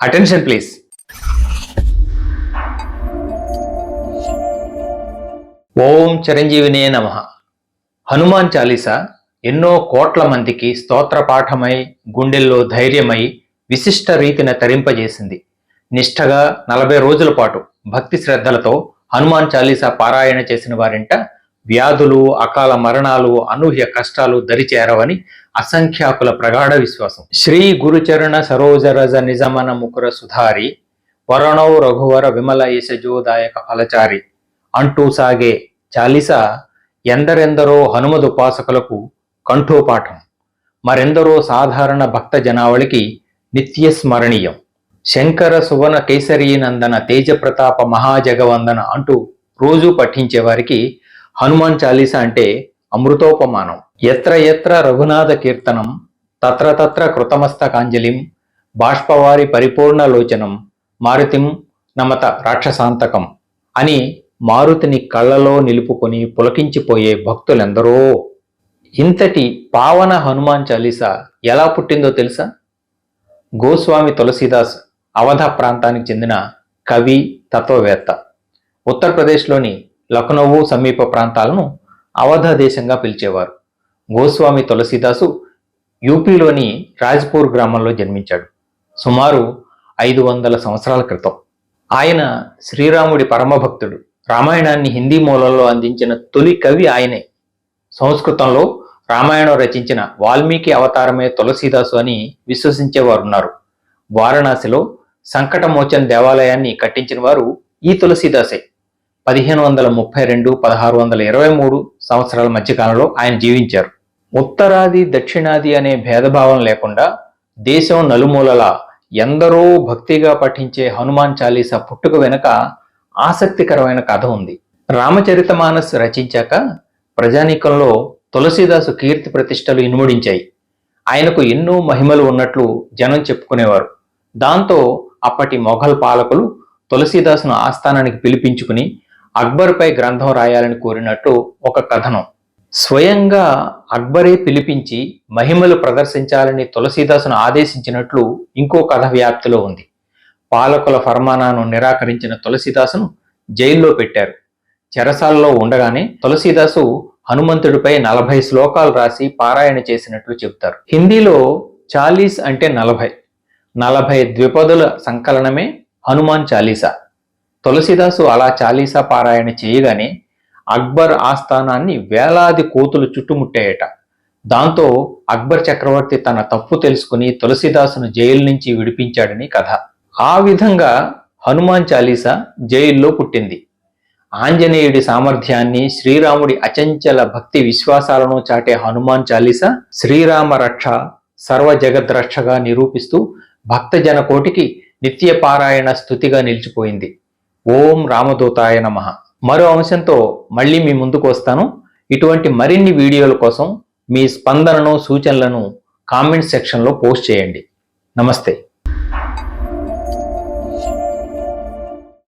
Attention please. ఓం చిరంజీవినే నమః. హనుమాన్ చాలీసా ఎన్నో కోట్ల మందికి స్తోత్ర పాఠమై, గుండెల్లో ధైర్యమై, విశిష్ట రీతిన తరింపజేసింది. నిష్ఠగా 40 రోజుల పాటు భక్తి శ్రద్ధలతో హనుమాన్ చాలీసా పారాయణ చేసిన వారింట వ్యాధులు, అకాల మరణాలు, అనూహ్య కష్టాలు దరిచేరవని అసంఖ్యాకుల ప్రగాఢ విశ్వాసం. శ్రీ గురుచరణ సరోజరజ నిజమన ముకుర సుధారి వరణౌ రఘువర విమల యశజోదాయక ఫలచారి అంటూ సాగే చాలీసా ఎందరెందరో హనుమదుపాసకులకు కంఠోపాఠం, మరెందరో సాధారణ భక్త జనావళికి నిత్యస్మరణీయం. శంకర సువన కేసరీనందన తేజప్రతాప మహాజగవందన అంటూ రోజూ పఠించేవారికి హనుమాన్ చాలీసా అంటే అమృతోపమానం. ఎత్ర ఎత్ర రఘునాథ కీర్తనం తత్ర తత్ర కృతమస్తకాంజలిం బాష్పవారి పరిపూర్ణలోచనం మారుతిం నమత రాక్షసాంతకం అని మారుతిని కళ్ళలో నిలుపుకొని పులకించిపోయే భక్తులెందరో. ఇంతటి పావన హనుమాన్ చాలీసా ఎలా పుట్టిందో తెలుసా? గోస్వామి తులసీదాస్ అవధ ప్రాంతానికి చెందిన కవి, తత్వవేత్త. ఉత్తరప్రదేశ్లోని లక్నోవు సమీప ప్రాంతాలను అవధ దేశంగా పిలిచేవారు. గోస్వామి తులసీదాసు యూపీలోని రాజ్పూర్ గ్రామంలో జన్మించాడు సుమారు 500 సంవత్సరాల క్రితం. ఆయన శ్రీరాముడి పరమభక్తుడు. రామాయణాన్ని హిందీ మూలంలో అందించిన తొలి కవి ఆయనే. సంస్కృతంలో రామాయణం రచించిన వాల్మీకి అవతారమే తులసీదాసు అని విశ్వసించేవారున్నారు. వారణాసిలో సంకటమోచన్ దేవాలయాన్ని కట్టించిన వారు ఈ తులసీదాసే. 1532-1623 సంవత్సరాల మధ్యకాలంలో ఆయన జీవించారు. ఉత్తరాది దక్షిణాది అనే భేదభావం లేకుండా దేశం నలుమూలలా ఎందరో భక్తిగా పఠించే హనుమాన్ చాలీసా పుట్టుక వెనుక ఆసక్తికరమైన కథ ఉంది. రామచరితమానస్ రచించాక ప్రజానీకంలో తులసీదాసు కీర్తి ప్రతిష్టలు ఇనుముడించాయి. ఆయనకు ఎన్నో మహిమలు ఉన్నట్లు జనం చెప్పుకునేవారు. దాంతో అప్పటి మొఘల్ పాలకులు తులసీదాసును ఆస్థానానికి పిలిపించుకుని అక్బర్పై గ్రంథం రాయాలని కోరినట్టు ఒక కథనం. స్వయంగా అక్బరే పిలిపించి మహిమలు ప్రదర్శించాలని తులసీదాసును ఆదేశించినట్లు ఇంకో కథ వ్యాప్తిలో ఉంది. పాలకుల ఫర్మానాను నిరాకరించిన తులసీదాసును జైల్లో పెట్టారు. చెరసాలలో ఉండగానే తులసీదాసు హనుమంతుడిపై 40 శ్లోకాలు రాసి పారాయణ చేసినట్లు చెబుతారు. హిందీలో చాలీస్ అంటే 40 ద్విపదుల సంకలనమే హనుమాన్ చాలీసా. తులసీదాసు అలా చాలీసా పారాయణ చేయగానే అక్బర్ ఆస్థానాన్ని వేలాది కోతులు చుట్టుముట్టాయట. దాంతో అక్బర్ చక్రవర్తి తన తప్పు తెలుసుకుని తులసీదాసును జైలు నుంచి విడిపించాడని కథ. ఆ విధంగా హనుమాన్ చాలీసా జైల్లో పుట్టింది. ఆంజనేయుడి సామర్థ్యాన్ని, శ్రీరాముడి అచంచల భక్తి విశ్వాసాలను చాటే హనుమాన్ చాలీసా శ్రీరామ రక్ష, సర్వ జగద్రక్షగా నిరూపిస్తూ భక్తజన కోటికి నిత్య పారాయణ స్తుతిగా నిలిచిపోయింది. ఓం రామదూతాయ నమః. మరో అంశంతో మళ్ళీ మీ ముందుకు వస్తాను. ఇటువంటి మరిన్ని వీడియోల కోసం మీ స్పందనను, సూచనలను కామెంట్ సెక్షన్లో పోస్ట్ చేయండి. నమస్తే.